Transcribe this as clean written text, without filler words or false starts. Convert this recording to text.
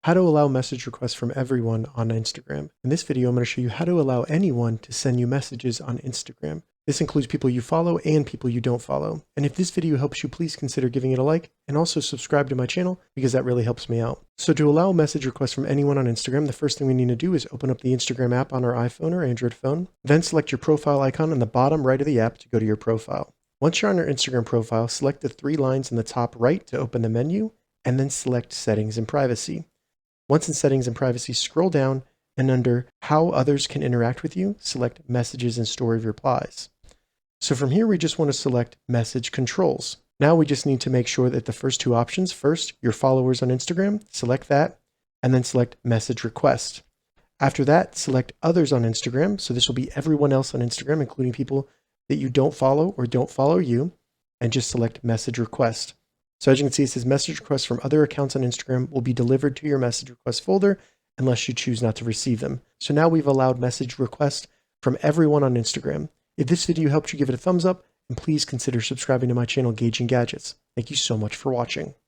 how to allow message requests from everyone on Instagram. In this video, I'm going to show you how to allow anyone to send you messages on Instagram. This includes people you follow and people you don't follow. And if this video helps you, please consider giving it a like and also subscribe to my channel because that really helps me out. So to allow message requests from anyone on Instagram, the first thing we need to do is open up the Instagram app on our iPhone or Android phone. Then select your profile icon on the bottom right of the app to go to your profile. Once you're on your Instagram profile, select the three lines in the top right to open the menu, and then select Settings and Privacy. Once in Settings and Privacy, scroll down and under How Others Can Interact with You, select Messages and Story Replies. So from here, we just want to select Message Controls. Now we just need to make sure that the first two options, first, your followers on Instagram, select that, and then select Message Request. After that, select Others on Instagram. So this will be everyone else on Instagram, including people that you don't follow or don't follow you, and just select Message Request. So as you can see, it says message requests from other accounts on Instagram will be delivered to your message request folder unless you choose not to receive them. So now we've allowed message requests from everyone on Instagram. If this video helped you, give it a thumbs up, and please consider subscribing to my channel, Gauging Gadgets. Thank you so much for watching.